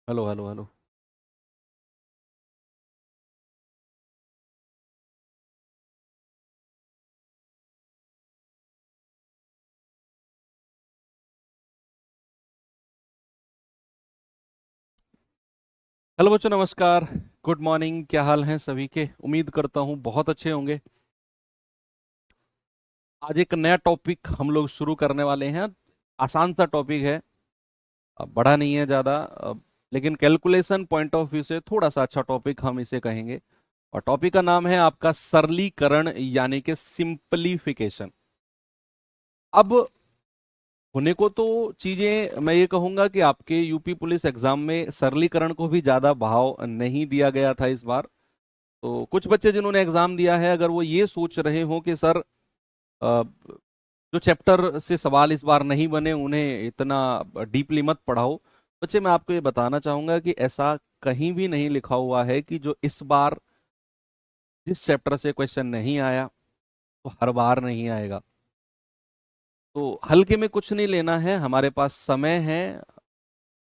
Hello hello hello. Hello बच्चों, नमस्कार। Good morning. क्या हाल है सभी के? उम्मीद करता हूँ बहुत अच्छे होंगे। आज एक नया टॉपिक हम लोग शुरू करने वाले हैं। आसान सा टॉपिक है, बड़ा नहीं है ज़्यादा, लेकिन कैलकुलेशन पॉइंट ऑफ व्यू से थोड़ा सा अच्छा टॉपिक हम इसे कहेंगे। और टॉपिक का नाम है आपका सरलीकरण, यानी कि सिंपलीफिकेशन। अब होने को तो चीजें मैं ये कहूंगा कि आपके यूपी पुलिस एग्जाम में सरलीकरण को भी ज्यादा भाव नहीं दिया गया था इस बार। तो कुछ बच्चे जिन्होंने एग्जाम दिया है, अगर वो ये सोच रहे हो कि सर जो चैप्टर से सवाल इस बार नहीं बने उन्हें इतना डीपली मत पढ़ाओ, बच्चे मैं आपको ये बताना चाहूंगा कि ऐसा कहीं भी नहीं लिखा हुआ है कि जो इस बार जिस चैप्टर से क्वेश्चन नहीं आया तो हर बार नहीं आएगा। तो हल्के में कुछ नहीं लेना है, हमारे पास समय है,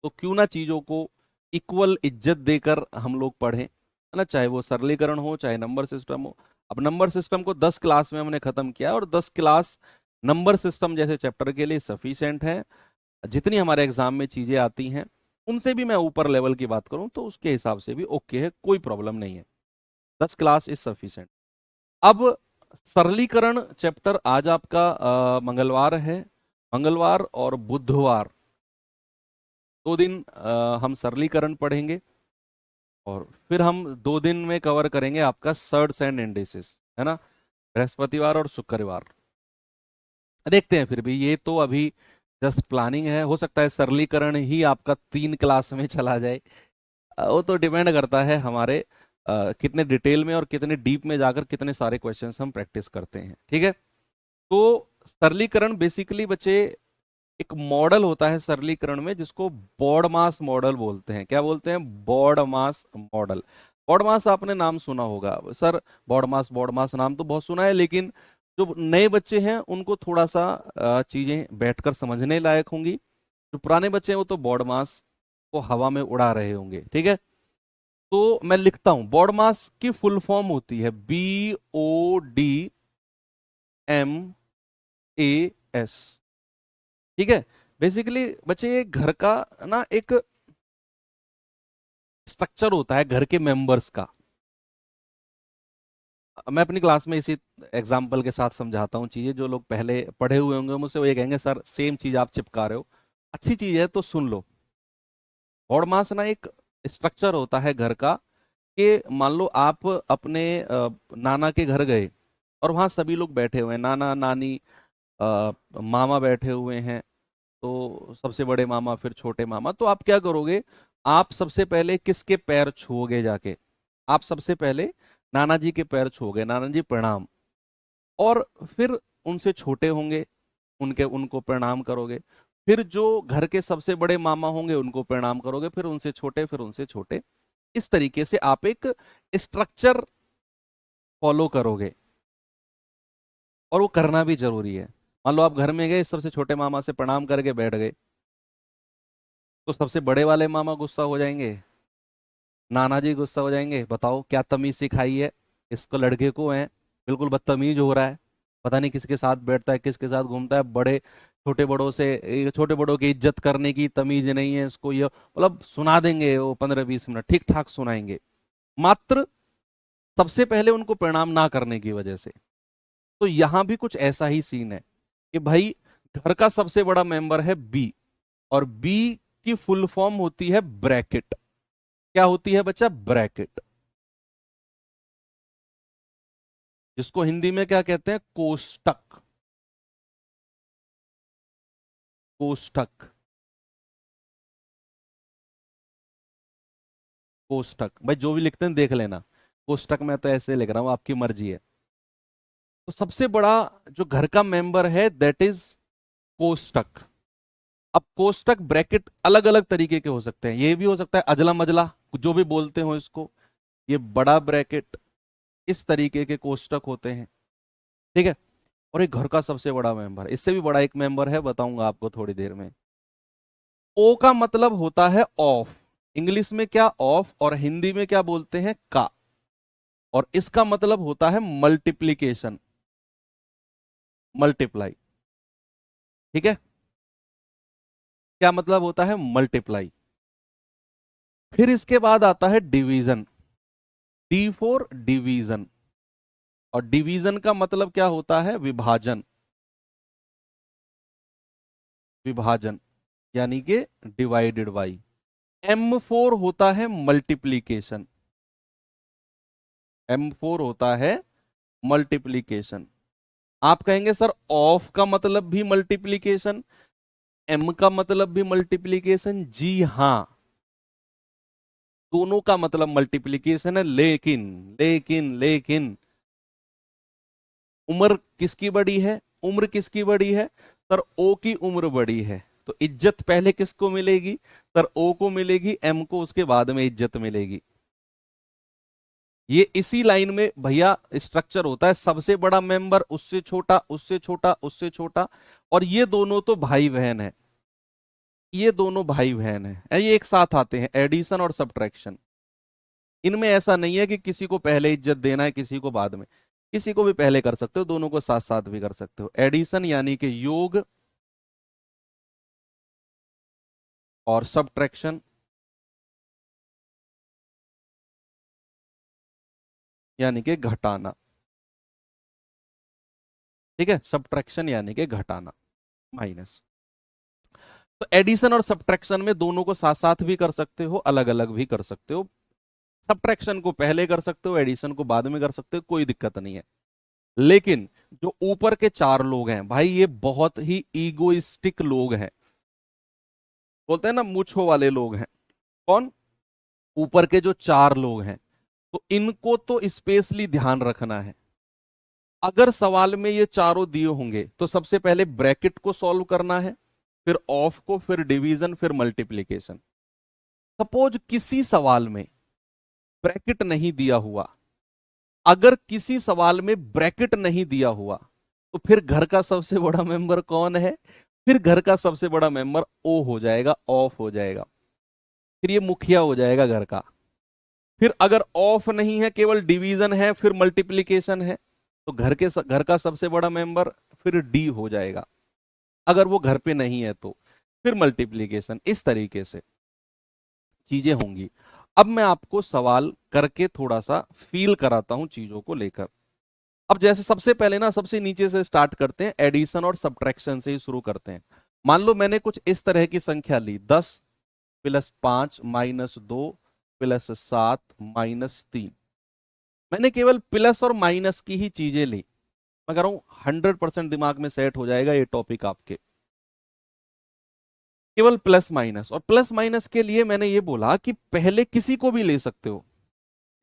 तो क्यों ना चीजों को इक्वल इज्जत देकर हम लोग पढ़ें, है ना। चाहे वो सरलीकरण हो, चाहे नंबर सिस्टम हो। अब नंबर सिस्टम को 10 क्लास में हमने खत्म किया, और 10 क्लास नंबर सिस्टम जैसे चैप्टर के लिए सफिशिएंट है। जितनी हमारे एग्जाम में चीजें आती हैं उनसे भी मैं ऊपर लेवल की बात करूं तो उसके हिसाब से भी ओके है, कोई प्रॉब्लम नहीं है। 10 क्लास इज सफिशिएंट। अब सरलीकरण चैप्टर आज आपका मंगलवार है। मंगलवार और बुधवार 2 दिन हम सरलीकरण पढ़ेंगे, और फिर हम 2 दिन में कवर करेंगे आपका सर्ड्स एंड इंडिसेस, है ना। बृहस्पतिवार और शुक्रवार। देखते हैं, फिर भी ये तो अभी जस्ट प्लानिंग है, हो सकता है सरलीकरण ही आपका 3 क्लास में चला जाए। वो तो डिपेंड करता है हमारे कितने डिटेल में और कितने डीप में जाकर कितने सारे क्वेश्चंस हम प्रैक्टिस करते हैं, ठीक है। तो सरलीकरण बेसिकली बच्चे एक मॉडल होता है सरलीकरण में, जिसको बॉड मास मॉडल बोलते हैं। क्या बोलते हैं? बॉड मास मॉडल। बॉड मास आपने नाम सुना होगा सर। बॉड मास नाम तो बहुत सुना है, लेकिन जो नए बच्चे हैं उनको थोड़ा सा चीजें बैठकर समझने लायक होंगी। जो पुराने बच्चे हैं वो तो बॉड मास को हवा में उड़ा रहे होंगे, ठीक है। तो मैं लिखता हूं, बॉड मास की फुल फॉर्म होती है BODMAS, ठीक है। बेसिकली बच्चे ये घर का ना एक स्ट्रक्चर होता है, घर के मेंबर्स का। मैं अपनी क्लास में इसी एग्जाम्पल के साथ समझाता हूँ चीजें। जो लोग पहले पढ़े हुए होंगे मुझसे वो ये कहेंगे सर सेम चीज आप चिपका रहे हो। अच्छी चीज है तो सुन लो। बॉड मास ना एक स्ट्रक्चर होता है घर का, कि मान लो आप अपने नाना के घर गए, और वहां सभी लोग बैठे हुए हैं, नाना नानी, मामा बैठे हुए हैं। तो सबसे बड़े मामा, फिर छोटे मामा। तो आप क्या करोगे? आप सबसे पहले किसके पैर छुओगे जाके? आप सबसे पहले नाना जी के पैर छुओगे, नाना जी प्रणाम। और फिर उनसे छोटे होंगे, उनके उनको प्रणाम करोगे। फिर जो घर के सबसे बड़े मामा होंगे उनको प्रणाम करोगे, फिर उनसे छोटे, फिर उनसे छोटे। इस तरीके से आप एक स्ट्रक्चर फॉलो करोगे, और वो करना भी जरूरी है। मान लो आप घर में गए, सबसे छोटे मामा से प्रणाम करके बैठ गए, तो सबसे बड़े वाले मामा गुस्सा हो जाएंगे, नाना जी गुस्सा हो जाएंगे। बताओ क्या तमीज सिखाई है इसको, लड़के को है, बिल्कुल बदतमीज हो रहा है। पता नहीं किसके साथ बैठता है, किसके साथ घूमता है। बड़े छोटे बड़ों से, ये छोटे बड़ों की इज्जत करने की तमीज नहीं है इसको। ये मतलब सुना देंगे वो 15-20 मिनट ठीक ठाक सुनाएंगे, मात्र सबसे पहले उनको प्रणाम ना करने की वजह से। तो यहां भी कुछ ऐसा ही सीन है कि भाई घर का सबसे बड़ा मेंबर है बी, और बी की फुल फॉर्म होती है ब्रैकेट। क्या होती है बच्चा? ब्रैकेट, जिसको हिंदी में क्या कहते हैं? कोष्टक। कोष्टक, कोष्टक भाई जो भी लिखते हैं देख लेना। कोष्टक में तो ऐसे लिख रहा हूं, आपकी मर्जी है। तो सबसे बड़ा जो घर का मेंबर है दैट इज कोष्टक। अब कोष्टक ब्रैकेट अलग अलग तरीके के हो सकते हैं। ये भी हो सकता है अजला मजला, जो भी बोलते हो इसको। ये बड़ा ब्रैकेट, इस तरीके के कोष्टक होते हैं, ठीक है। और एक घर का सबसे बड़ा मेंबर, इससे भी बड़ा एक मेंबर है, बताऊंगा आपको थोड़ी देर में। ओ का मतलब होता है ऑफ। इंग्लिश में क्या ऑफ और हिंदी में क्या बोलते हैं का, और इसका मतलब होता है मल्टीप्लीकेशन, मल्टीप्लाई। ठीक है, क्या मतलब होता है मल्टीप्लाई। फिर इसके बाद आता है डिवीजन, डी फॉर डिवीजन, और डिवीजन का मतलब क्या होता है विभाजन, विभाजन यानी कि डिवाइडेड बाई। एम फोर होता है मल्टीप्लीकेशन, एम फोर होता है मल्टीप्लीकेशन। आप कहेंगे सर ऑफ का मतलब भी मल्टीप्लीकेशन, एम का मतलब भी मल्टीप्लीकेशन। जी हाँ, दोनों का मतलब मल्टीप्लीकेशन है, लेकिन लेकिन लेकिन उम्र किसकी बड़ी है, उम्र किसकी बड़ी है सर, ओ की उम्र बड़ी है, तो इज्जत पहले किसको मिलेगी सर, ओ को मिलेगी, एम को उसके बाद में इज्जत मिलेगी। ये इसी लाइन में भैया स्ट्रक्चर होता है, सबसे बड़ा मेंबर उससे छोटा उससे छोटा उससे छोटा, और ये दोनों तो भाई बहन है, ये दोनों भाई बहन है, ये एक साथ आते हैं, एडिशन और सब्ट्रैक्शन। इनमें ऐसा नहीं है कि किसी को पहले इज्जत देना है किसी को बाद में, किसी को भी पहले कर सकते हो, दोनों को साथ साथ भी कर सकते हो। एडिशन यानी कि योग, और सब्ट्रैक्शन यानी कि घटाना। ठीक है, सब्ट्रैक्शन यानी कि घटाना, माइनस। तो एडिशन और सब्ट्रैक्शन में दोनों को साथ साथ भी कर सकते हो, अलग अलग भी कर सकते हो। सब्ट्रैक्शन को पहले कर सकते हो, एडिशन को बाद में कर सकते हो, कोई दिक्कत नहीं है। लेकिन जो ऊपर के चार लोग हैं भाई, ये बहुत ही ईगोइस्टिक लोग हैं, बोलते हैं ना मूंछों वाले लोग हैं। कौन, ऊपर के जो चार लोग हैं, तो इनको तो स्पेशली ध्यान रखना है। अगर सवाल में ये चारों दिए होंगे तो सबसे पहले ब्रैकेट को सॉल्व करना है, फिर ऑफ को, फिर डिवीजन, फिर मल्टीप्लीकेशन। सपोज किसी सवाल में ब्रैकेट नहीं दिया हुआ, अगर किसी सवाल में ब्रैकेट नहीं दिया हुआ, तो फिर घर का सबसे बड़ा मेंबर कौन है, फिर घर का सबसे बड़ा मेंबर ओ हो जाएगा, ऑफ हो जाएगा, फिर ये मुखिया हो जाएगा घर का। फिर अगर ऑफ नहीं है, केवल डिवीजन है, फिर मल्टीप्लीकेशन है, तो घर का सबसे बड़ा मेंबर फिर डी हो जाएगा, अगर वो घर पे नहीं है तो फिर मल्टीप्लीकेशन। इस तरीके से चीजें होंगी। अब मैं आपको सवाल करके थोड़ा सा फील कराता हूं चीजों को लेकर। अब जैसे सबसे पहले ना, सबसे नीचे से स्टार्ट करते हैं, एडिशन और सब्ट्रैक्शन से ही शुरू करते हैं। मान लो मैंने कुछ इस तरह की संख्या ली, 10 प्लस 5 माइनस 2 प्लस 7 माइनस 3। मैंने केवल प्लस और माइनस की ही चीजें ली। मैं कह रहा हूं 100% दिमाग में सेट हो जाएगा ये टॉपिक आपके, केवल प्लस माइनस। और प्लस माइनस के लिए मैंने ये बोला कि पहले किसी को भी ले सकते हो,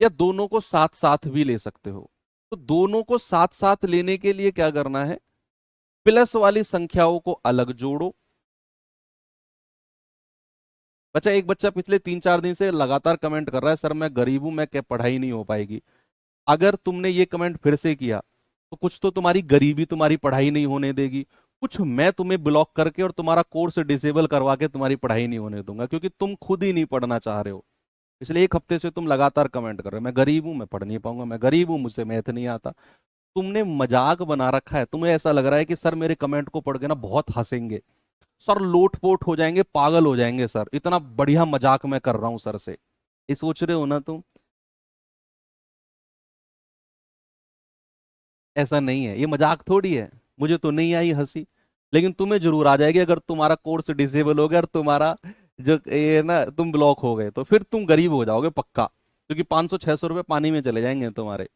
या दोनों को साथ साथ भी ले सकते हो। तो दोनों को साथ साथ लेने के लिए क्या करना है, प्लस वाली संख्याओं को अलग जोड़ो। बच्चा, एक बच्चा पिछले 3-4 दिन से लगातार कमेंट कर रहा है, सर मैं गरीब हूं, मैं क्या पढ़ाई नहीं हो पाएगी। अगर तुमने ये कमेंट फिर से किया, तो कुछ तो तुम्हारी गरीबी तुम्हारी पढ़ाई नहीं होने देगी, कुछ मैं तुम्हें ब्लॉक करके और तुम्हारा कोर्स डिसेबल करवा के तुम्हारी पढ़ाई नहीं होने दूंगा, क्योंकि तुम खुद ही नहीं पढ़ना चाह रहे हो। पिछले एक हफ्ते से तुम लगातार कमेंट कर रहे हो, मैं गरीब हूं, मैं पढ़ नहीं पाऊंगा, मैं गरीब हूं, मुझसे मैथ नहीं आता। तुमने मजाक बना रखा है, तुम्हें ऐसा लग रहा है कि सर मेरे कमेंट को पढ़ के ना बहुत हंसेंगे, सर लोटपोट हो जाएंगे, पागल हो जाएंगे, सर इतना बढ़िया मजाक मैं कर रहा हूं सर से, ये सोच रहे हो ना तुम। ऐसा नहीं है, ये मजाक थोड़ी है। मुझे तो नहीं आई हंसी, लेकिन तुम्हें जरूर आ जाएगी अगर तुम्हारा कोर्स डिसेबल हो गया और तुम्हारा जो ये ना तुम ब्लॉक हो गए, तो फिर तुम गरीब हो जाओगे पक्का, क्योंकि 500-600 रुपए पानी में चले जाएंगे तुम्हारे,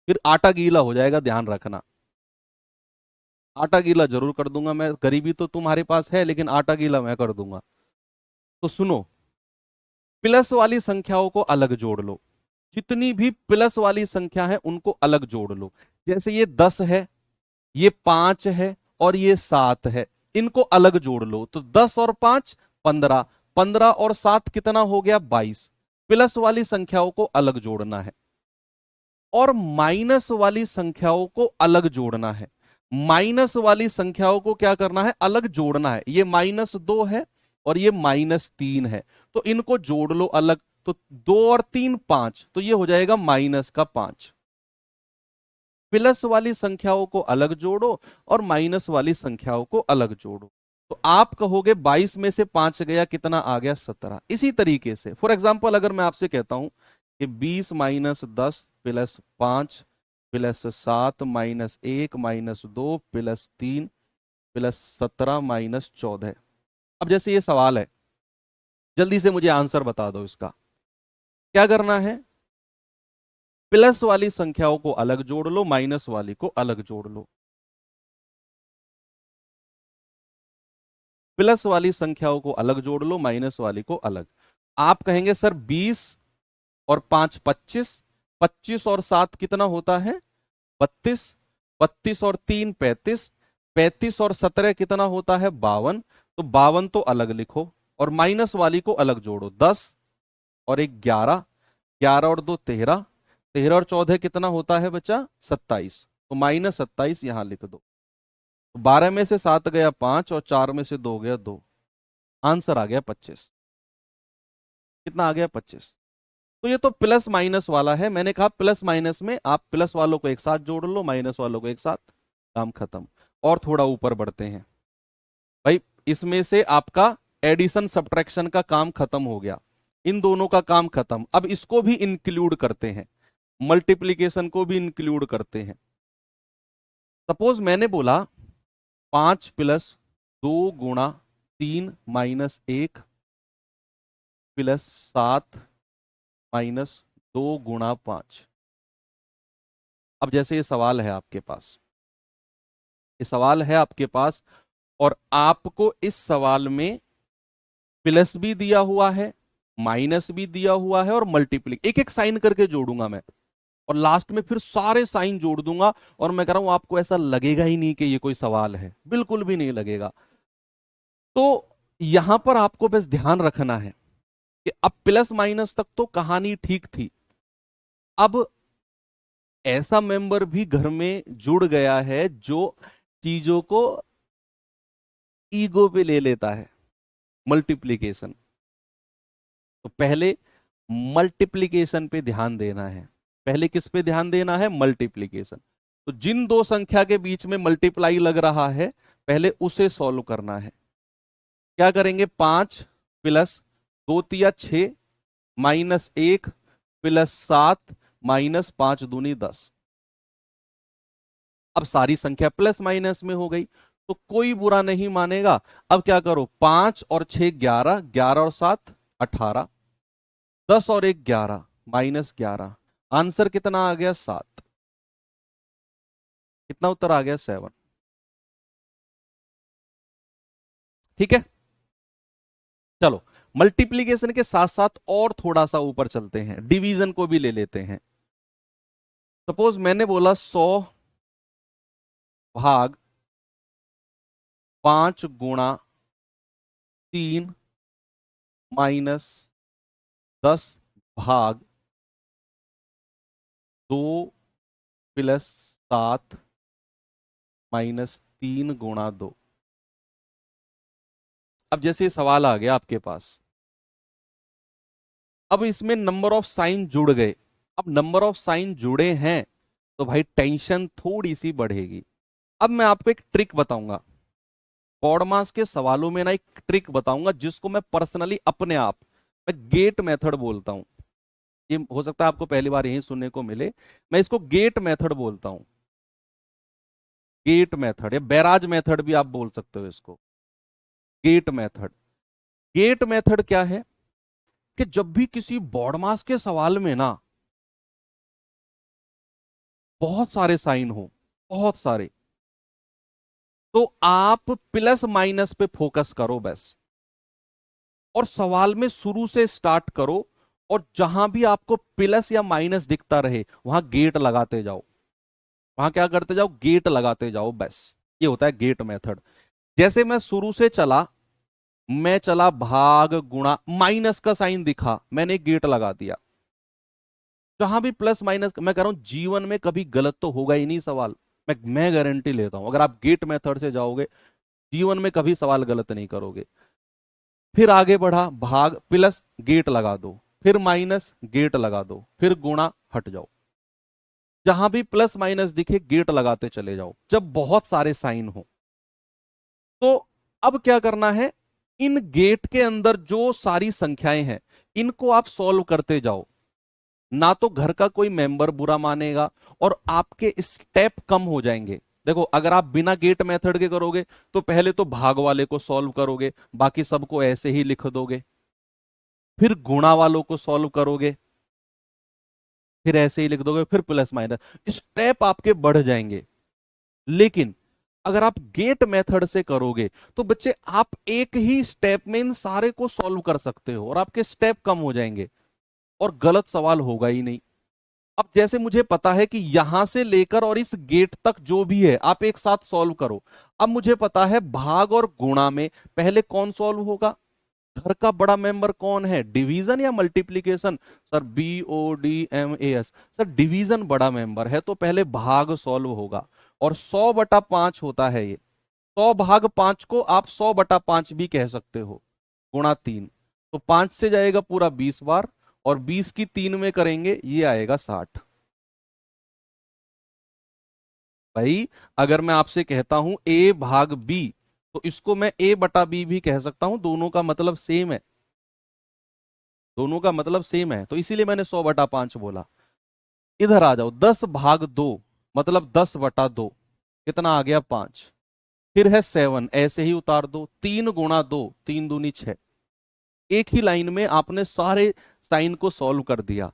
फिर आटा गीला हो जाएगा, ध्यान रखना। आटा गीला जरूर कर दूंगा मैं, गरीबी तो तुम्हारे पास है लेकिन आटा गीला मैं कर दूंगा। तो सुनो, प्लस वाली संख्याओं को अलग जोड़ लो, जितनी भी प्लस वाली संख्या है उनको अलग जोड़ लो। जैसे ये 10 है, ये 5 है, और ये 7 है, इनको अलग जोड़ लो। तो 10 और 5 15, 15 और 7 कितना हो गया 22। प्लस वाली संख्याओं को अलग जोड़ना है, और माइनस वाली संख्याओं को अलग जोड़ना है। माइनस वाली संख्याओं को क्या करना है, अलग जोड़ना है। ये -2 है, और ये -3 है, तो इनको जोड़ लो अलग। तो 2 और 3 5, तो ये हो जाएगा -5। प्लस वाली संख्याओं को अलग जोड़ो और माइनस वाली संख्याओं को अलग जोड़ो। तो आप कहोगे 22 में से 5 गया, कितना आ गया? 17। इसी तरीके से फॉर एग्जाम्पल अगर मैं आपसे कहता हूं कि 20 - 10 + 5 + 7 - 1 - 2 + 3 + 17 - 14। अब जैसे ये सवाल है, जल्दी से मुझे आंसर बता दो इसका। क्या करना है? प्लस वाली संख्याओं को अलग जोड़ लो, माइनस वाली को अलग जोड़ लो। प्लस वाली संख्याओं को अलग जोड़ लो, माइनस वाली को अलग। आप कहेंगे सर 20 और 5 25, 25 और 7 कितना होता है? 32, 32 और 3 35, 35 और 17 कितना होता है? 52। तो 52 तो अलग लिखो और माइनस वाली को अलग जोड़ो। 10 और 1 11, 11 और 2 13, 13 और 14 कितना होता है बच्चा? 27। तो -27 यहां लिख दो। 12 में से 7 गया 5 और 4 में से 2 गया 2। आंसर आ गया 25। कितना आ गया? 25। तो ये तो प्लस माइनस वाला है। मैंने कहा प्लस माइनस में आप प्लस वालों को एक साथ जोड़ लो, माइनस वालों को एक साथ, काम खत्म। और थोड़ा ऊपर बढ़ते हैं भाई। इसमें से आपका एडिशन सब्ट्रैक्शन का काम खत्म हो गया, इन दोनों का काम खत्म। अब इसको भी इंक्लूड करते हैं, मल्टीप्लीकेशन को भी इंक्लूड करते हैं। सपोज मैंने बोला 5 + 2 × 3 - 1 + 7 - 2 × 5। अब जैसे ये सवाल है आपके पास, ये सवाल है आपके पास, और आपको इस सवाल में प्लस भी दिया हुआ है, माइनस भी दिया हुआ है, और मल्टीप्ली एक एक साइन करके जोड़ूंगा मैं, और लास्ट में फिर सारे साइन जोड़ दूंगा। और मैं कह रहा हूं आपको ऐसा लगेगा ही नहीं कि ये कोई सवाल है, बिल्कुल भी नहीं लगेगा। तो यहां पर आपको बस ध्यान रखना है कि अब प्लस माइनस तक तो कहानी ठीक थी। अब ऐसा मेंबर भी घर में जुड़ गया है जो चीजों को ईगो पे ले लेता है, मल्टीप्लीकेशन। तो पहले मल्टीप्लीकेशन पे ध्यान देना है। पहले किस पे ध्यान देना है? मल्टीप्लीकेशन। तो जिन दो संख्या के बीच में मल्टीप्लाई लग रहा है, पहले उसे सॉल्व करना है। क्या करेंगे? 5 + 2 × 6 -1 + 7 -5 दूनी 10। अब सारी संख्या प्लस माइनस में हो गई, तो कोई बुरा नहीं मानेगा। अब क्या करो? 5 और 6 11, 11 और 7 18, 10 और 1 11, -11। आंसर कितना आ गया? 7। कितना उत्तर आ गया? 7। ठीक है, चलो मल्टीप्लीकेशन के साथ साथ और थोड़ा सा ऊपर चलते हैं, डिवीजन को भी ले लेते हैं। सपोज मैंने बोला 100 भाग 5 × 3 -10 भाग 2 + 7 -3 × 2। अब जैसे सवाल आ गया आपके पास, अब इसमें नंबर ऑफ साइन जुड़ गए। अब नंबर ऑफ साइन जुड़े हैं तो भाई टेंशन थोड़ी सी बढ़ेगी। अब मैं आपको एक ट्रिक बताऊंगा, पॉडमास के सवालों में ना एक ट्रिक बताऊंगा जिसको मैं पर्सनली अपने आप, मैं गेट मेथड बोलता हूं। ये हो सकता है आपको पहली बार यही सुनने को मिले, मैं इसको गेट मेथड बोलता हूं। गेट मेथड या बैराज मेथड भी आप बोल सकते हो इसको। गेट मेथड, गेट मेथड क्या है कि जब भी किसी बॉडमास के सवाल में ना बहुत सारे साइन हो, बहुत सारे, तो आप प्लस माइनस पे फोकस करो बस, और सवाल में शुरू से स्टार्ट करो, और जहां भी आपको प्लस या माइनस दिखता रहे वहां गेट लगाते जाओ। वहां क्या करते जाओ? गेट लगाते जाओ बस। ये होता है गेट मेथड। जैसे मैं शुरू से चला, मैं चला भाग गुणा, माइनस का साइन दिखा, मैंने गेट लगा दिया। जहां भी प्लस माइनस, मैं कह रहा हूं जीवन में कभी गलत तो होगा ही नहीं सवाल। मैं गारंटी लेता हूं, अगर आप गेट मेथड से जाओगे जीवन में कभी सवाल गलत नहीं करोगे। फिर आगे बढ़ा, भाग प्लस गेट लगा दो, फिर माइनस गेट लगा दो, फिर गुणा, हट जाओ। जहां भी प्लस माइनस दिखे गेट लगाते चले जाओ जब बहुत सारे साइन हो। तो अब क्या करना है, इन गेट के अंदर जो सारी संख्याएं हैं इनको आप सॉल्व करते जाओ। ना तो घर का कोई मेंबर बुरा मानेगा और आपके स्टेप कम हो जाएंगे। देखो, अगर आप बिना गेट मेथड के करोगे तो पहले तो भाग वाले को सॉल्व करोगे, बाकी सबको ऐसे ही लिख दोगे, फिर गुणा वालों को सॉल्व करोगे, फिर ऐसे ही लिख दोगे, फिर प्लस माइनस, स्टेप आपके बढ़ जाएंगे। लेकिन अगर आप गेट मेथड से करोगे तो बच्चे आप एक ही स्टेप में इन सारे को सॉल्व कर सकते हो और आपके स्टेप कम हो जाएंगे और गलत सवाल होगा ही नहीं। अब जैसे मुझे पता है कि यहां से लेकर और इस गेट तक जो भी है आप एक साथ सॉल्व करो। अब मुझे पता है भाग और गुणा में पहले कौन सॉल्व होगा, घर का बड़ा मेंबर कौन है, डिवीजन या multiplication. Sir BODMAS, sir division बड़ा मेंबर है तो पहले भाग सॉल्व होगा। और 100/5 होता है ये, 100/5 को आप 100/5 भी कह सकते हो, गुणा 3। तो 5 से जाएगा पूरा 20 बार और 20 की 3 में करेंगे, ये आएगा 60। भाई अगर मैं आपसे कहता हूं A/B तो इसको मैं A/B भी कह सकता हूं, दोनों का मतलब सेम है, दोनों का मतलब सेम है, तो इसीलिए मैंने 100/5 बोला। इधर आ जाओ, 10/2 मतलब 10/2, कितना आ गया 5। फिर है 7, ऐसे ही उतार दो, 3 × 2, 3×2 = 6। एक ही लाइन में आपने सारे साइन को सॉल्व कर दिया।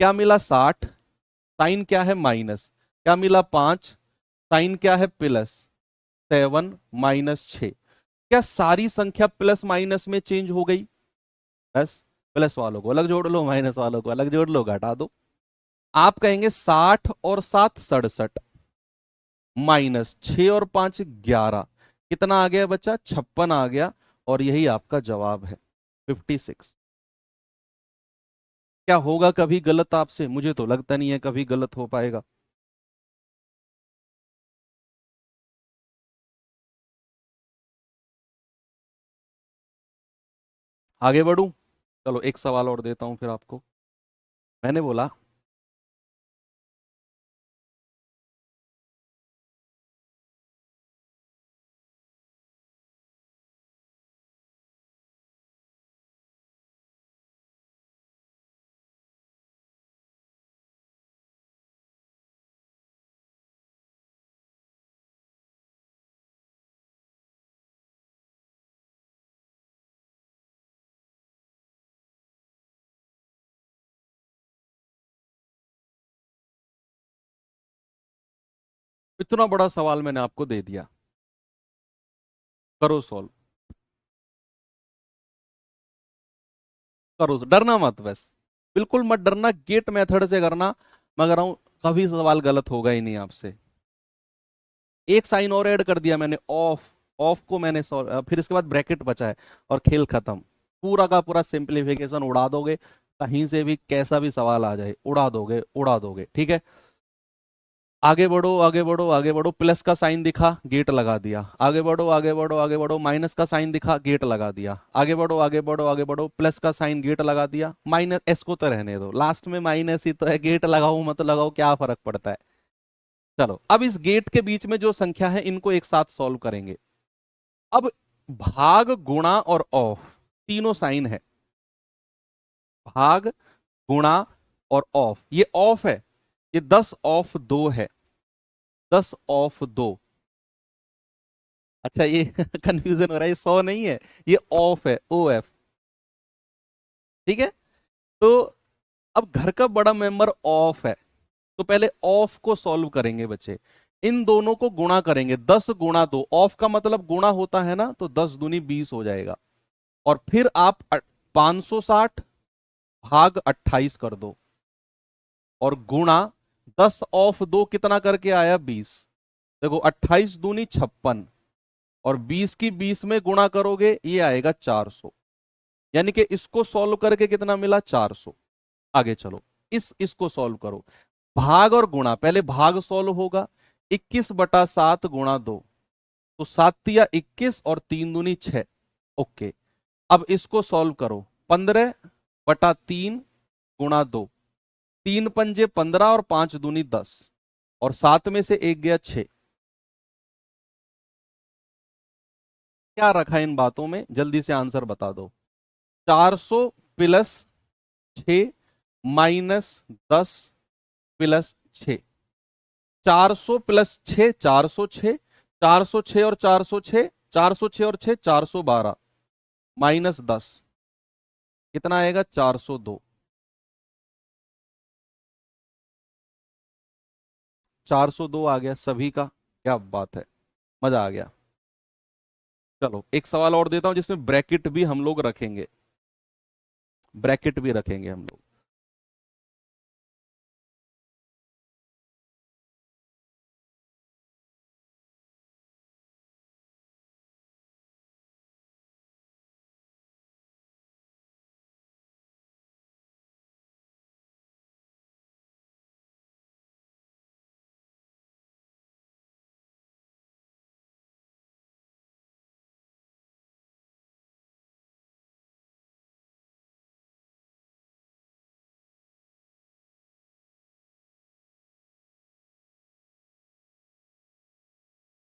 क्या मिला 60, साइन क्या है माइनस, क्या मिला 5, साइन क्या है प्लस, 7 - 6। क्या सारी संख्या प्लस माइनस में चेंज हो गई? बस प्लस वालों को अलग जोड़ लो, माइनस वालों को अलग जोड़ लो, घटा दो। आप कहेंगे 60 और 7 67, -6 और 5 11, कितना आ गया बच्चा 56 आ गया। और यही आपका जवाब है 56। क्या होगा कभी गलत आपसे? मुझे तो लगता नहीं है कभी गलत हो पाएगा। आगे बढ़ूं? चलो एक सवाल और देता हूं फिर आपको। मैंने बोला इतना बड़ा सवाल मैंने आपको दे दिया, करो सॉल्व, करो, डरना मत बस, बिल्कुल मत डरना, गेट मेथड से करना। मैं कह रहा हूं कभी सवाल गलत होगा ही नहीं आपसे। एक साइन और ऐड कर दिया मैंने, ऑफ, ऑफ को मैंने फिर इसके बाद ब्रैकेट बचा है और खेल खत्म। पूरा का पूरा सिंप्लीफिकेशन उड़ा दोगे, कहीं से भी कैसा भी सवाल आ जाए उड़ा दोगे, उड़ा दोगे, ठीक है। आगे बढ़ो, आगे बढ़ो, आगे बढ़ो, प्लस का साइन दिखा गेट लगा दिया, आगे बढ़ो, आगे बढ़ो, आगे बढ़ो, माइनस का साइन दिखा गेट लगा दिया, आगे बढ़ो, आगे बढ़ो, आगे बढ़ो, प्लस का साइन गेट लगा दिया, माइनस, एस को तो रहने दो, लास्ट में माइनस ही तो है, गेट लगाओ मत लगाओ क्या फर्क पड़ता है। चलो अब इस गेट के बीच में जो संख्या है इनको एक साथ सॉल्व करेंगे। अब भाग, गुणा और ऑफ तीनों साइन है, भाग, गुणा और ऑफ, ये ऑफ है, ये 10/2 है, 10/2। अच्छा ये कंफ्यूजन हो रहा है, ये 100 नहीं है, ये ऑफ है, OF, ठीक है। तो अब घर का बड़ा मेंबर ऑफ है, तो पहले ऑफ को सॉल्व करेंगे बच्चे। इन दोनों को गुणा करेंगे, 10 × 2, ऑफ का मतलब गुणा होता है ना, तो 10×2 = 20 हो जाएगा। और फिर आप 560 भाग 28 कर दो और गुणा 10/2 कितना करके आया 20। देखो 28×2 = 56 और 20 की 20 में गुणा करोगे ये आएगा 400। यानी कि इसको सॉल्व करके कितना मिला 400। आगे चलो, इसको सॉल्व करो, भाग और गुणा, पहले भाग सॉल्व होगा, 21/7 × 2, तो 7 × 21 और 3×2 = 6। ओके, अब इसको सॉल्व करो। 15/3 × 2, 3×5 = 15 और 5×2 = 10, और 7 में से 1 गया 6। क्या रखा इन बातों में, जल्दी से आंसर बता दो। 400 + 6 - 10 + 6। 400 + 6 406, 406 और 406, 406 और 6 412, -10 कितना आएगा? 402। 402 आ गया सभी का। क्या बात है, मजा आ गया। चलो एक सवाल और देता हूं जिसमें ब्रैकेट भी हम लोग रखेंगे, ब्रैकेट भी रखेंगे हम लोग।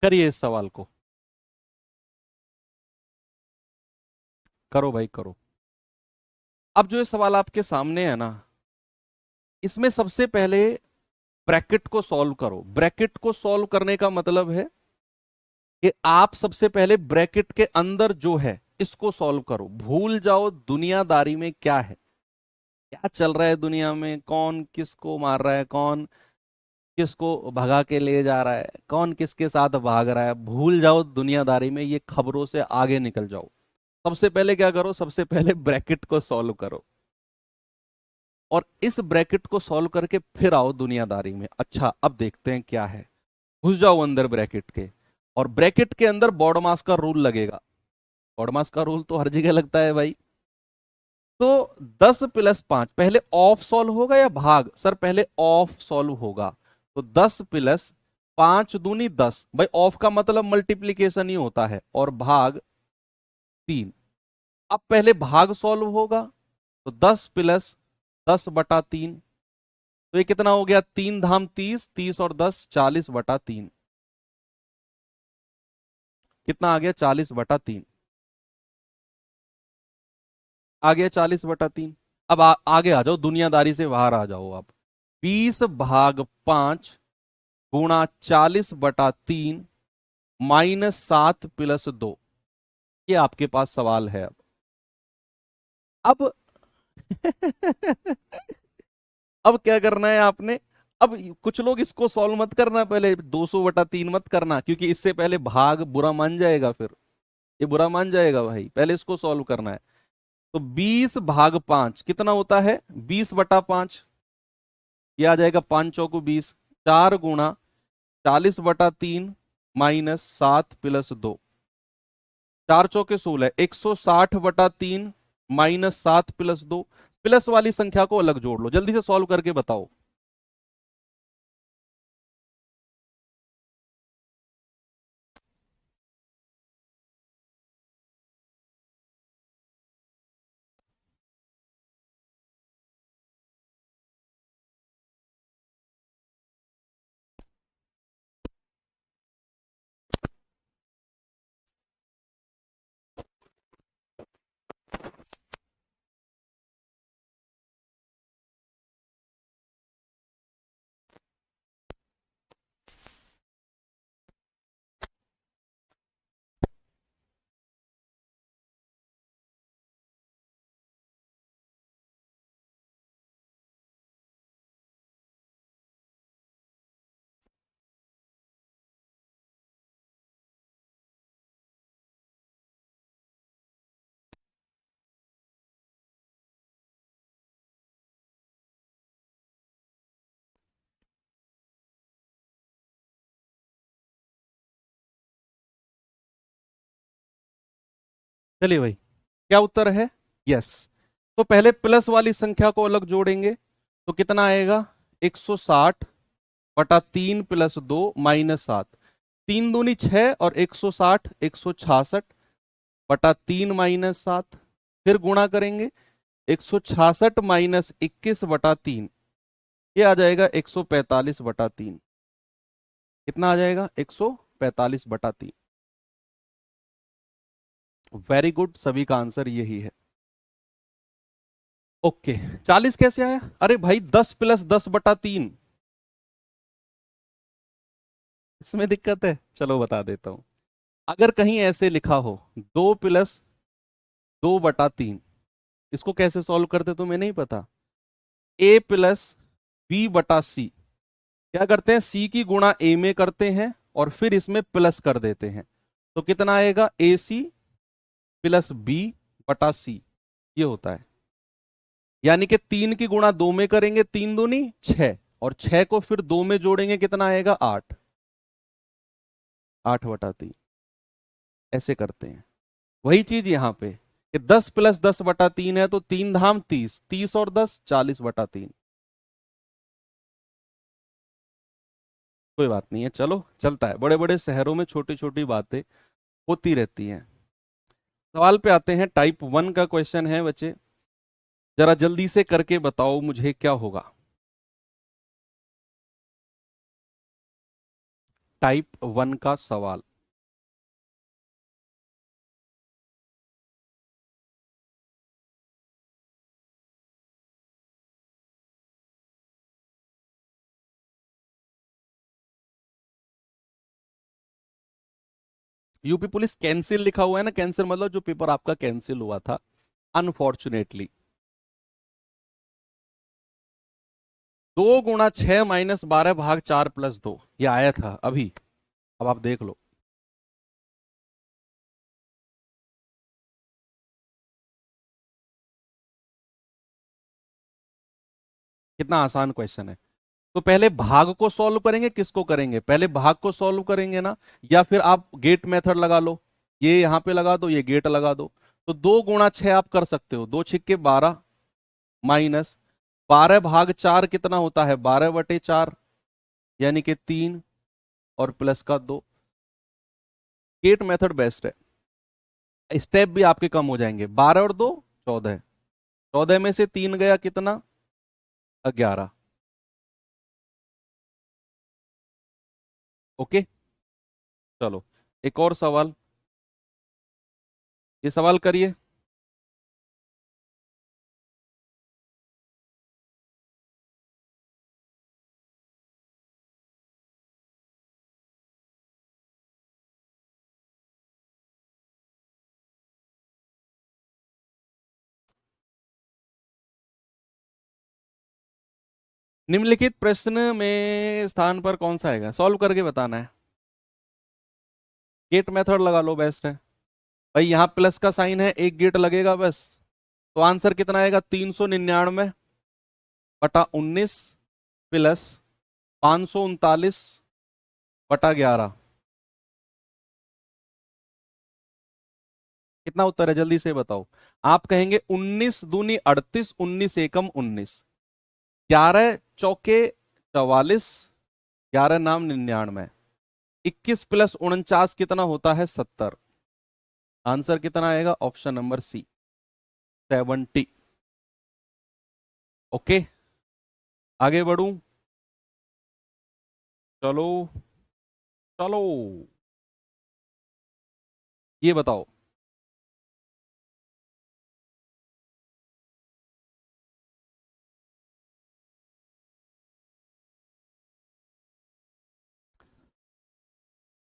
करिए इस सवाल को, करो भाई करो। अब जो ये सवाल आपके सामने है ना, इसमें सबसे पहले ब्रैकेट को सॉल्व करो। ब्रैकेट को सॉल्व करने का मतलब है कि आप सबसे पहले ब्रैकेट के अंदर जो है इसको सॉल्व करो। भूल जाओ दुनियादारी में क्या है, क्या चल रहा है दुनिया में, कौन किसको मार रहा है, कौन किसको भगा के ले जा रहा है, कौन किसके साथ भाग रहा है। भूल जाओ दुनियादारी में, ये खबरों से आगे निकल जाओ। सबसे पहले क्या करो, सबसे पहले ब्रैकेट को सॉल्व करो, और इस ब्रैकेट को सॉल्व करके फिर आओ दुनियादारी में। अच्छा अब देखते हैं क्या है। घुस जाओ अंदर ब्रैकेट के, और ब्रैकेट के अंदर बॉडमास का रूल लगेगा। बॉडमास का रूल तो हर जगह लगता है भाई। तो 10 + 5, पहले ऑफ सॉल्व होगा या भाग? सर पहले ऑफ सॉल्व होगा। तो 10 + 5×2 = 10। भाई ऑफ का मतलब मल्टीप्लीकेशन ही होता है, और भाग 3। अब पहले भाग सॉल्व होगा, तो 10 + 10/3। तो ये कितना हो गया? 3×30, 30 और 10 40/3। कितना आ गया? 40/3 आ गया, 40/3। अब आगे आ जाओ, दुनियादारी से बाहर आ जाओ आप। 20/5 × 40/3 -7 + 2, ये आपके पास सवाल है। अब अब क्या करना है आपने? अब कुछ लोग इसको सॉल्व मत करना, पहले 200/3 मत करना, क्योंकि इससे पहले भाग बुरा मान जाएगा, फिर ये बुरा मान जाएगा भाई। पहले इसको सॉल्व करना है। तो 20/5 कितना होता है? 20/5, ये आ जाएगा 5 चौको 20। 4 × 40/3 -7 + 2, 4 चौके 16, 160/3 -7 + 2। प्लस वाली संख्या को अलग जोड़ लो, जल्दी से सॉल्व करके बताओ। चलिए भाई, क्या उत्तर है? यस। तो पहले प्लस वाली संख्या को अलग जोड़ेंगे, तो कितना आएगा? 160/3 + 2 -7। 3 दूनी 6, और 160, 166/3 -7। फिर गुणा करेंगे 166 माइनस 21/3, ये आ जाएगा 145/3। कितना आ जाएगा? 145/3। वेरी गुड, सभी का आंसर यही है। ओके, 40 कैसे आया? अरे भाई 10 + 10/3, इसमें दिक्कत है? चलो बता देता हूं। अगर कहीं ऐसे लिखा हो 2 + 2/3, इसको कैसे सॉल्व करते तुम्हें नहीं पता? A + B/C। क्या करते हैं? सी की गुणा ए में करते हैं और फिर इसमें प्लस कर देते हैं, तो कितना आएगा? AC + B/C, ये होता है। यानी कि 3 की गुणा 2 में करेंगे, 3 दूनी 6, और 6 को फिर 2 में जोड़ेंगे, कितना आएगा? 8। 8/3 ऐसे करते हैं। वही चीज यहाँ पे कि 10 + 10/3 है, तो 3 धाम 30, 30 और 10 40/3। कोई बात नहीं है, चलो चलता है, बड़े बड़े शहरों में छोटी छोटी बातें होती रहती हैं। सवाल पे आते हैं। टाइप 1 का क्वेश्चन है बच्चे, जरा जल्दी से करके बताओ मुझे क्या होगा। टाइप 1 का सवाल। यूपी पुलिस कैंसिल लिखा हुआ है ना, कैंसिल मतलब जो पेपर आपका कैंसिल हुआ था अनफॉर्चुनेटली। 2 × 6 - 12/4 + 2, ये आया था अभी, अब आप देख लो। कितना आसान क्वेश्चन है। तो पहले भाग को सॉल्व करेंगे, किसको करेंगे? पहले भाग को सॉल्व करेंगे ना, या फिर आप गेट मेथड लगा लो, ये यहां पे लगा दो, ये गेट लगा दो। तो 2 × 6 आप कर सकते हो, 2 × 6 = 12 माइनस 12/4 कितना होता है? 12/4, यानी कि 3, और प्लस का 2। गेट मेथड बेस्ट है, स्टेप भी आपके कम हो जाएंगे। 12 और 2 14, 14 में से 3 गया, कितना? 11। ओके, चलो एक और सवाल, ये सवाल करिए। निम्नलिखित प्रश्न में स्थान पर कौन सा आएगा? सॉल्व करके बताना है। गेट मेथड लगा लो, बेस्ट है भाई। यहाँ प्लस का साइन है, एक गेट लगेगा बस। तो आंसर कितना आएगा? 399/19 प्लस 539/11। कितना उत्तर है? जल्दी से बताओ। आप कहेंगे 19 दूनी 38, 19 एकम 19, 11 चौके 44, 11 नाम 99, 21 + 49 कितना होता है? 70। आंसर कितना आएगा? Option number C, 70। ओके, आगे बढ़ूं? चलो चलो, ये बताओ।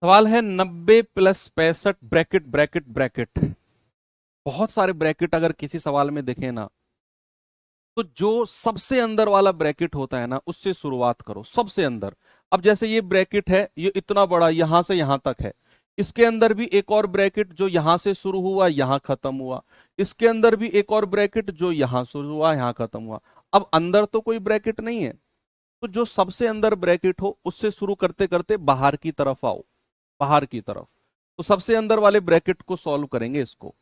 सवाल है 90 + 65 ब्रैकेट ब्रैकेट ब्रैकेट। बहुत सारे ब्रैकेट अगर किसी सवाल में दिखे ना, तो जो सबसे अंदर वाला ब्रैकेट होता है ना, उससे शुरुआत करो, सबसे अंदर। अब जैसे ये ब्रैकेट है, ये इतना बड़ा, यहां से यहां तक है। इसके अंदर भी एक और ब्रैकेट जो यहां से शुरू हुआ, यहां खत्म हुआ। इसके अंदर भी एक और ब्रैकेट जो यहां शुरू हुआ, यहां खत्म हुआ। अब अंदर तो कोई ब्रैकेट नहीं है, तो जो सबसे अंदर ब्रैकेट हो उससे शुरू करते करते बाहर की तरफ आओ, बाहर की तरफ। तो सबसे अंदर वाले ब्रैकेट को सॉल्व करेंगे इसको,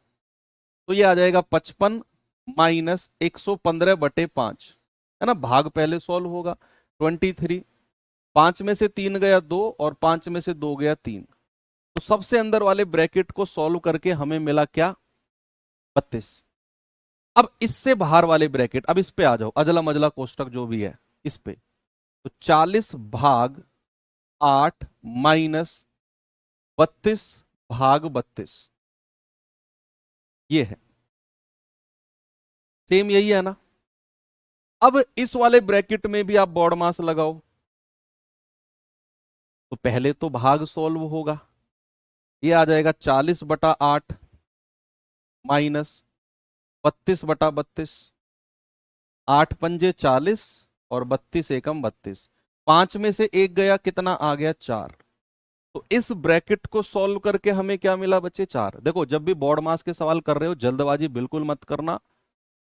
तो ये आ जाएगा 55 माइनस 115/5, है ना। भाग पहले सॉल्व होगा। 23, 5 में से 3 गया 2, और 5 में से 2 गया 3। तो सबसे अंदर वाले ब्रैकेट को सॉल्व करके हमें मिला क्या? 32। अब इससे बाहर वाले ब्रैकेट, अब इस पे आ जाओ, अजला मजला कोष्टक जो भी है इस पे, तो 40/8 माइनस 32/32, ये है, सेम यही है ना। अब इस वाले ब्रैकेट में भी आप बॉड मास लगाओ, तो पहले तो भाग सॉल्व होगा, ये आ जाएगा 40/8 माइनस 32/32, 8×5 = 40 और 32×1 = 32, 5 में से एक गया, कितना आ गया 4। तो इस ब्रैकेट को सॉल्व करके हमें क्या मिला बच्चे, 4। देखो जब भी बॉड मास के सवाल कर रहे हो जल्दबाजी बिल्कुल मत करना,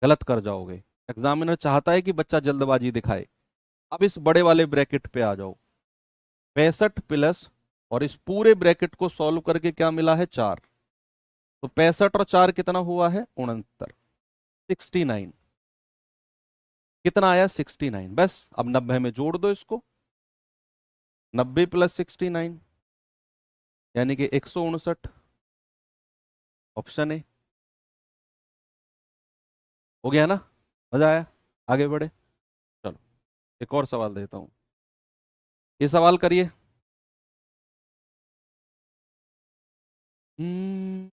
गलत कर जाओगे। एग्जामिनर चाहता है कि बच्चा जल्दबाजी दिखाए। अब इस बड़े वाले ब्रैकेट पे आ जाओ, 65 प्लस, और इस पूरे ब्रैकेट को सॉल्व करके क्या मिला है 4, तो 65 और 4 कितना हुआ है 69, 69, कितना आया 69। बस अब 90 में जोड़ दो इसको, 90 + 69 यानी कि 159, ऑप्शन ए। हो गया ना, मजा आया, आगे बढ़े। चलो एक और सवाल देता हूं, ये सवाल करिए। हम्म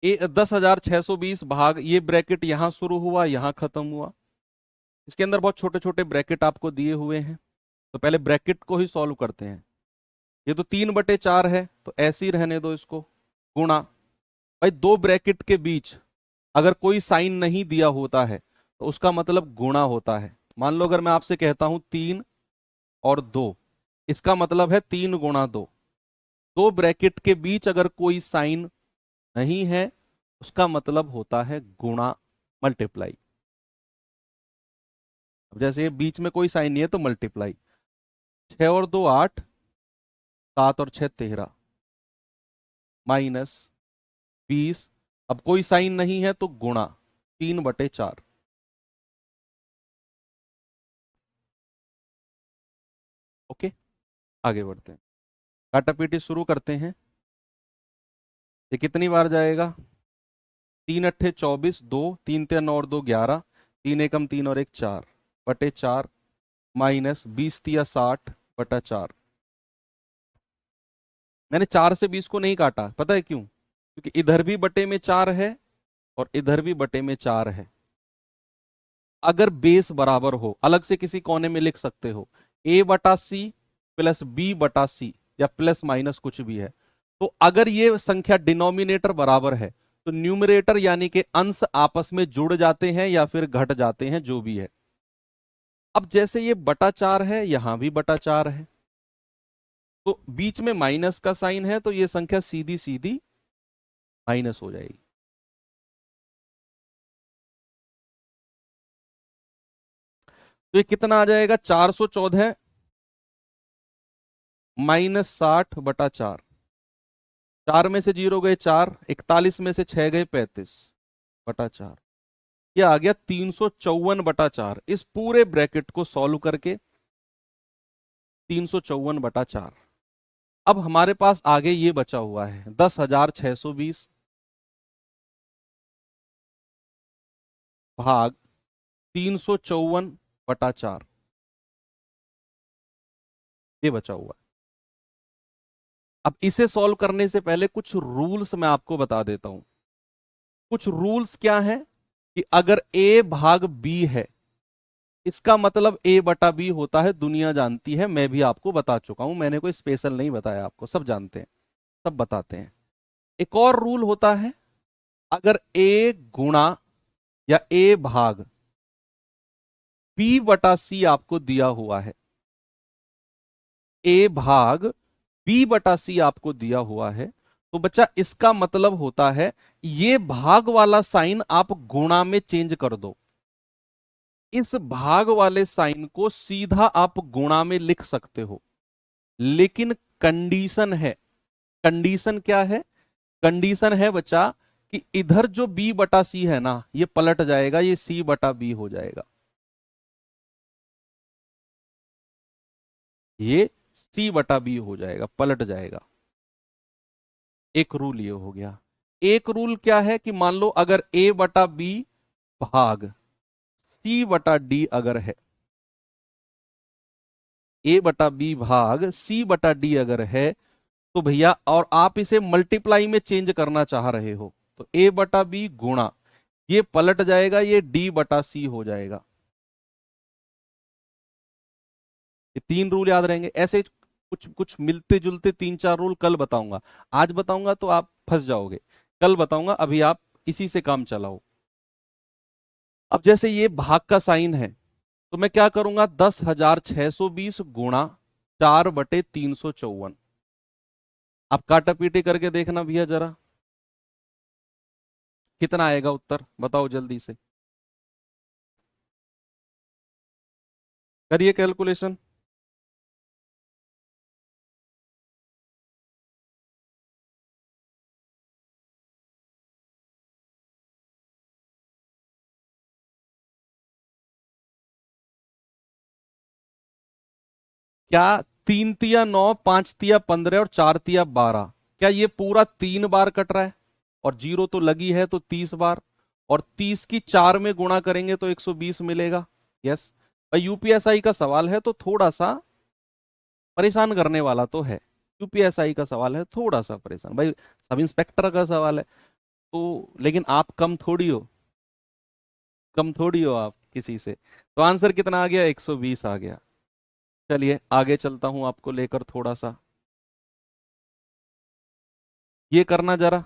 ये 10,620 भाग, ये ब्रैकेट यहां शुरू हुआ यहां खत्म हुआ, इसके अंदर बहुत छोटे छोटे ब्रैकेट आपको दिए हुए हैं, तो पहले ब्रैकेट को ही सॉल्व करते हैं। ये तो 3/4 है, तो ऐसे ही रहने दो इसको, गुणा, भाई दो ब्रैकेट के बीच अगर कोई साइन नहीं दिया होता है तो उसका मतलब गुणा होता है। मान लो अगर मैं आपसे कहता हूं 3 और 2, इसका मतलब है 3 × 2। दो ब्रैकेट के बीच अगर कोई साइन नहीं है उसका मतलब होता है गुणा, मल्टीप्लाई। अब जैसे ये बीच में कोई साइन नहीं है तो मल्टीप्लाई, 6 और 2 8, 7 और 6 13, माइनस 20, अब कोई साइन नहीं है तो गुणा, 3/4। ओके, आगे बढ़ते हैं, काटा पीटी शुरू करते हैं। ये कितनी बार जाएगा, 3 × 8 = 24, 2 3 × 9 और 2 11, 3 × 1 = 3 और 1 = 4/4, माइनस 20×3 = 60/4। मैंने 4 से 20 को नहीं काटा, पता है क्यों, क्योंकि इधर भी बटे में 4 है और इधर भी बटे में 4 है। अगर बेस बराबर हो, अलग से किसी कोने में लिख सकते हो, A/C प्लस B/C, या प्लस माइनस कुछ भी है, तो अगर ये संख्या डिनोमिनेटर बराबर है तो न्यूमरेटर यानी कि अंश आपस में जुड़ जाते हैं या फिर घट जाते हैं, जो भी है। अब जैसे ये बटा 4 है, यहां भी बटा 4 है, तो बीच में माइनस का साइन है, तो ये संख्या सीधी सीधी माइनस हो जाएगी। तो ये कितना आ जाएगा, 414 माइनस 60/4, 4 में से 0 गए 4, 41 में से 6 गए 35/4, ये आ गया 354/4। इस पूरे ब्रैकेट को सॉल्व करके 354/4। अब हमारे पास आगे ये बचा हुआ है 10,620 भाग 354/4, ये बचा हुआ है। अब इसे सॉल्व करने से पहले कुछ रूल्स मैं आपको बता देता हूं। कुछ रूल्स क्या है कि अगर A भाग B है, इसका मतलब A/B होता है, दुनिया जानती है, मैं भी आपको बता चुका हूं, मैंने कोई स्पेशल नहीं बताया आपको, सब जानते हैं, सब बताते हैं। एक और रूल होता है, अगर A गुणा या A भाग B/C आपको दिया हुआ है, A भाग B/C आपको दिया हुआ है, तो बच्चा इसका मतलब होता है ये भाग वाला साइन आप गुणा में चेंज कर दो, इस भाग वाले साइन को सीधा आप गुणा में लिख सकते हो, लेकिन कंडीशन है, कंडीशन क्या है? कंडीशन है बच्चा कि इधर जो b बटा सी है ना, ये पलट जाएगा, ये c बटा b हो जाएगा, ये c बटा b हो जाएगा, पलट जाएगा। एक रूल ये हो गया। एक रूल क्या है कि मान लो अगर a बटा b भाग c बटा d अगर है, a बटा b भाग c बटा d अगर है, तो भैया और आप इसे मल्टीप्लाई में चेंज करना चाह रहे हो, तो a बटा b गुणा, ये पलट जाएगा, ये d बटा c हो जाएगा। ये तीन रूल याद रहेंगे। ऐसे कुछ कुछ मिलते जुलते तीन चार रूल कल बताऊंगा, आज बताऊंगा तो आप फंस जाओगे, कल बताऊंगा, अभी आप इसी से काम चलाओ। अब जैसे ये भाग का साइन है, तो मैं क्या करूंगा, 10,620 गुणा 4/354। आप काटा पीटी करके देखना भैया जरा, कितना आएगा उत्तर, बताओ जल्दी से, करिए कैलकुलेशन। क्या 3 तिया 9, 5 तिया 15 और 4 तिया 12, क्या ये पूरा 3 बार कट रहा है? और जीरो तो लगी है तो 30 बार, और 30 की 4 में गुणा करेंगे तो 120 मिलेगा। यस भाई, यूपीएसआई का सवाल है तो थोड़ा सा परेशान करने वाला तो है। यूपीएसआई का सवाल है थोड़ा सा परेशान भाई, सब इंस्पेक्टर का सवाल है तो, लेकिन आप कम थोड़ी हो, कम थोड़ी हो आप किसी से। तो आंसर कितना आ गया, 120 आ गया। चलिए आगे चलता हूं आपको लेकर थोड़ा सा, ये करना जरा।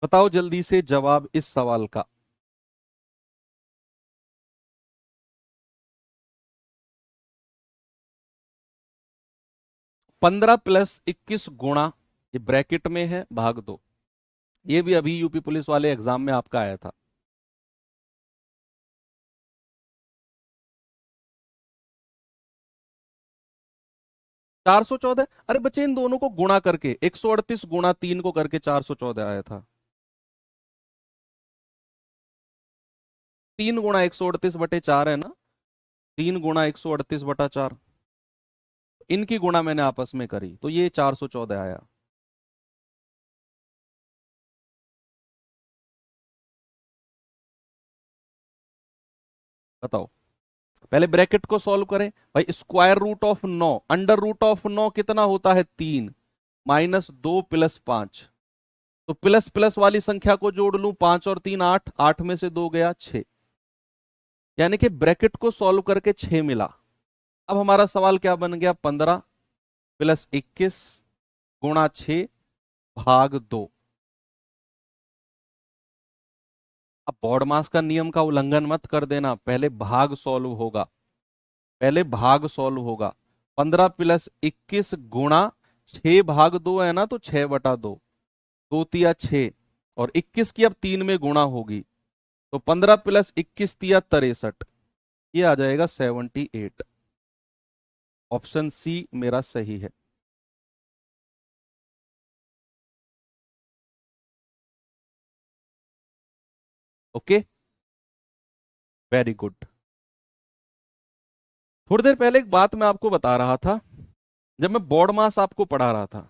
बताओ जल्दी से जवाब इस सवाल का। 15+21 गुणा, ये ब्रैकेट में है, भाग दो, ये भी अभी यूपी पुलिस वाले एग्जाम में आपका आया था। 414, अरे बच्चे इन दोनों को गुणा करके, 138 गुणा 3 को करके 414 आया था। 3 गुणा 138/4 है ना, 3 गुणा 138/4, इनकी गुणा मैंने आपस में करी तो ये 414 आया। बताओ, पहले ब्रैकेट को सॉल्व करें भाई। Square root of 9, under root of 9 कितना होता है, 3, -2 + 5, तो प्लस प्लस वाली संख्या को जोड़ लूं, 5 और 3 8, 8 में से 2 गया 6, यानी कि ब्रैकेट को सॉल्व करके 6 मिला। अब हमारा सवाल क्या बन गया, 15+21 गुणा 6 भाग 2। अब बॉड मास का नियम का उल्लंघन मत कर देना, पहले भाग सॉल्व होगा, पहले भाग सॉल्व होगा। 15+21 गुणा 6 भाग 2 है ना, तो 6/2, 2 तिया 6, और 21 की अब 3 में गुणा होगी, तो 15+21 तिया 63, ये आ जाएगा 78। ऑप्शन सी मेरा सही है। Okay, very good. थोड़ी देर पहले एक बात मैं आपको बता रहा था, जब मैं बॉड मास आपको पढ़ा रहा था,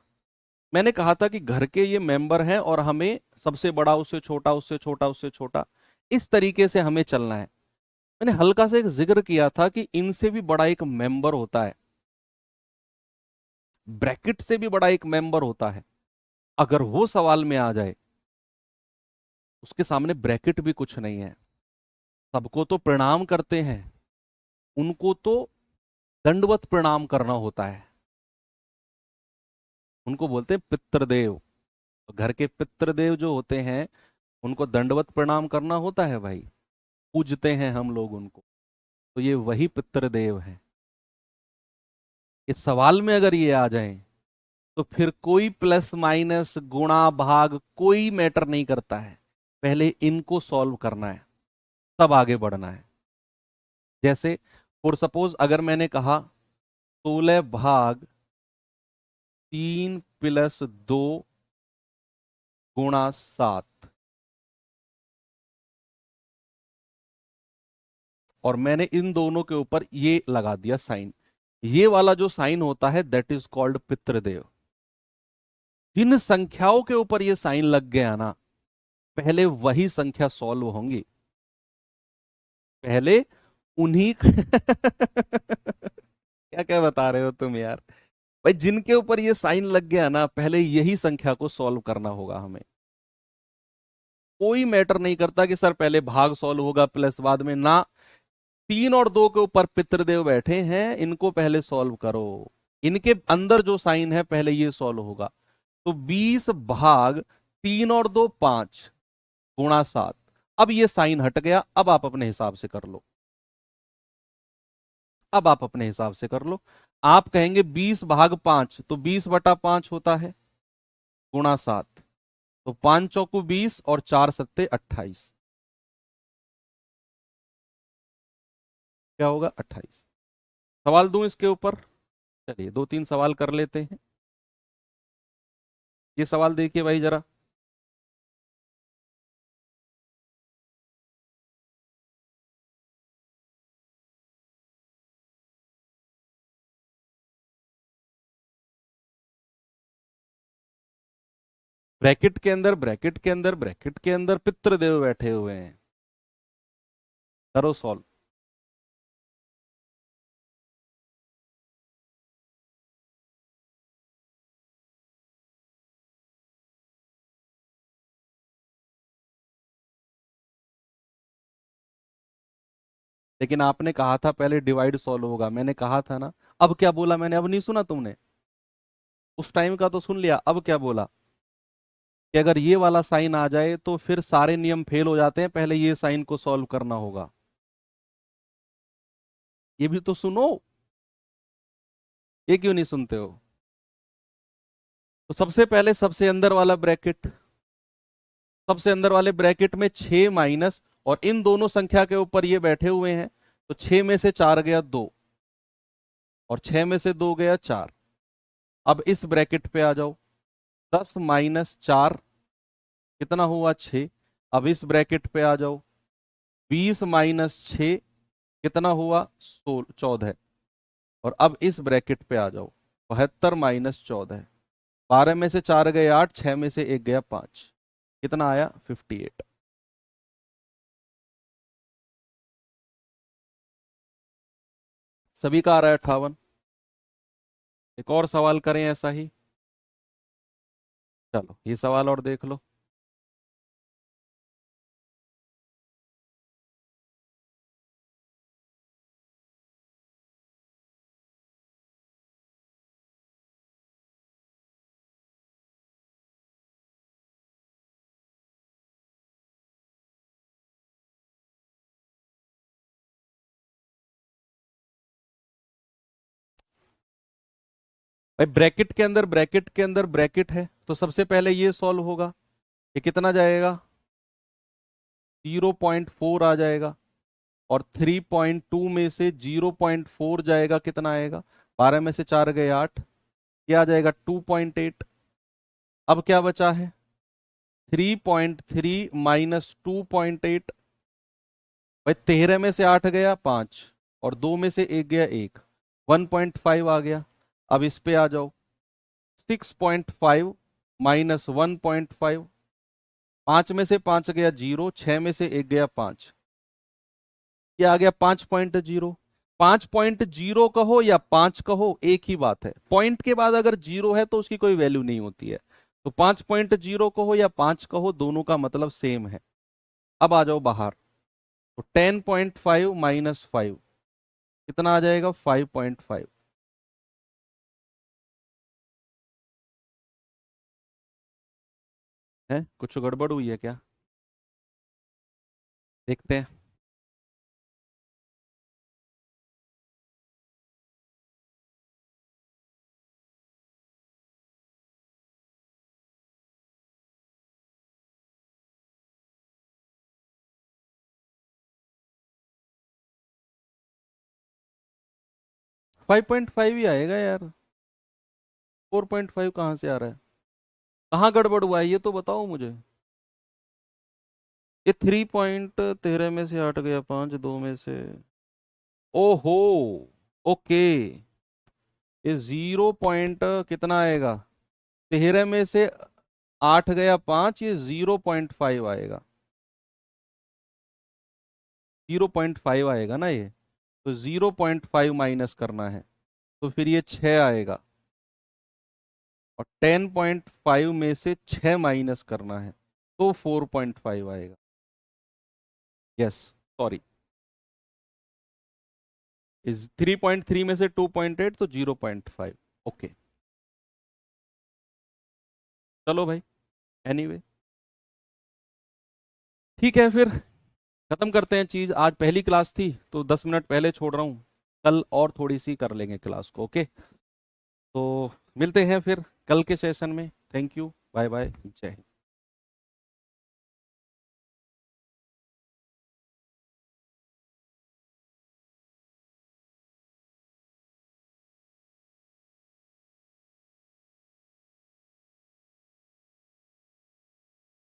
मैंने कहा था कि घर के ये मेंबर हैं और हमें सबसे बड़ा उससे छोटा, उससे छोटा, उससे छोटा, इस तरीके से हमें चलना है। मैंने हल्का सा एक जिक्र किया था कि इनसे भी बड़ा एक मेंबर होता है, ब्रैकेट से भी बड़ा एक मेंबर होता है। अगर वो सवाल में आ जाए, उसके सामने ब्रैकेट भी कुछ नहीं है, सबको तो प्रणाम करते हैं, उनको तो दंडवत प्रणाम करना होता है, उनको बोलते हैं पितृदेव। तो घर के पितृदेव जो होते हैं, उनको दंडवत प्रणाम करना होता है भाई, पूजते हैं हम लोग उनको, तो ये वही पितृदेव हैं। इस सवाल में अगर ये आ जाए, तो फिर कोई प्लस माइनस गुणा भाग कोई मैटर नहीं करता है, पहले इनको सॉल्व करना है, तब आगे बढ़ना है। जैसे फॉर सपोज अगर मैंने कहा 16 + 2 × 7, और मैंने इन दोनों के ऊपर ये लगा दिया साइन। ये वाला जो साइन होता है दैट इज कॉल्ड पितृदेव। जिन संख्याओं के ऊपर ये साइन लग गया ना, पहले वही संख्या सॉल्व होंगी, पहले उन्हीं क्या क्या बता रहे हो तुम यार। भाई जिनके ऊपर ये साइन लग गया ना, पहले यही संख्या को सॉल्व करना होगा हमें। कोई मैटर नहीं करता कि सर पहले भाग सॉल्व होगा प्लस बाद में ना। 3 और 2 के ऊपर पितृदेव बैठे हैं, इनको पहले सॉल्व करो। इनके अंदर जो साइन है पहले ये सॉल्व होगा। तो 20 भाग 3 और 2 5 × 7। अब ये साइन हट गया, अब आप अपने हिसाब से कर लो। अब आप अपने हिसाब से कर लो। आप कहेंगे 20 भाग 5, तो 20/5 होता है, × 7। तो 5 × 4 = 20 और 4 × 7 = 28। क्या होगा? 28। सवाल दूं इसके ऊपर? चलिए 2-3 सवाल कर लेते हैं। ये सवाल देखिए भाई जरा। ब्रैकेट के अंदर, ब्रैकेट के अंदर, ब्रैकेट के अंदर पितृदेव बैठे हुए हैं। करो सॉल्व। लेकिन आपने कहा था पहले डिवाइड सॉल्व होगा, मैंने कहा था ना। अब क्या बोला मैंने? अब नहीं सुना तुमने? उस टाइम का तो सुन लिया, अब क्या बोला? कि अगर ये वाला साइन आ जाए तो फिर सारे नियम फेल हो जाते हैं, पहले ये साइन को सॉल्व करना होगा। ये भी तो सुनो। ये क्यों नहीं सुनते हो? तो सबसे पहले सबसे अंदर वाला ब्रैकेट, सबसे अंदर वाले ब्रैकेट में 6 माइनस, और इन दोनों संख्या के ऊपर ये बैठे हुए हैं, तो 6 में से 4 गया 2, और 6 में से 2 गया 4। अब इस ब्रैकेट पे आ जाओ। 10 - 4 कितना हुआ? 6। अब इस ब्रैकेट पे आ जाओ। 20 - 6 कितना हुआ? 14। और अब इस ब्रैकेट पे आ जाओ। 72 - 14। 12 में से 4 गए 8, 6 में से 1 गया 5। कितना आया? 58। सभी का आ रहा है 58। एक और सवाल करें ऐसा ही। चलो ये सवाल और देख लो। भाई ब्रैकेट के अंदर, ब्रैकेट के अंदर ब्रैकेट है, तो सबसे पहले ये सॉल्व होगा। ये कितना जाएगा? 0.4 आ जाएगा। और 3.2 में से 0.4 जाएगा, कितना आएगा? 12 में से 4 गए 8, ये आ जाएगा 2.8। अब क्या बचा है? 3.3 माइनस 2.8। भाई 13 में से 8 गया 5, और 2 में से 1 गया 1, 1.5 आ गया। अब इस पे आ जाओ। 6.5 माइनस 1.5, 5 में से 5 गया 0, 6 में से 1 गया 5, ये आ गया 5.0। 5.0 कहो या 5 कहो, एक ही बात है। पॉइंट के बाद अगर 0 है तो उसकी कोई वैल्यू नहीं होती है। तो 5.0 कहो या 5 कहो, दोनों का मतलब सेम है। अब आ जाओ बाहर। तो 10.5 माइनस 5 कितना आ जाएगा? 5.5। है कुछ गड़बड़ हुई है क्या? देखते हैं। 5.5 ही आएगा यार, 4.5 कहाँ से आ रहा है? कहाँ गड़बड़ हुआ है ये तो बताओ मुझे। ये 3.13 में से 8 गया, 5 2 में से, ओहो, ओके। ये 0 कितना आएगा, 13 में से 8 गया 5, ये 0.5 आएगा, 0.5 आएगा ना ये। तो 0.5 माइनस करना है, तो फिर ये 6 आएगा, और 10.5 में से 6 माइनस करना है, तो 4.5 आएगा। यस, सॉरी, इस 3.3 में से 2.8, तो 0.5। ओके, चलो भाई, एनीवे, ठीक है फिर, खत्म करते हैं चीज। आज पहली क्लास थी तो 10 मिनट पहले छोड़ रहा हूँ, कल और थोड़ी सी कर लेंगे क्लास को। ओके, तो मिलते हैं फिर कल के सेशन में। थैंक यू, बाय बाय, जय हिंद।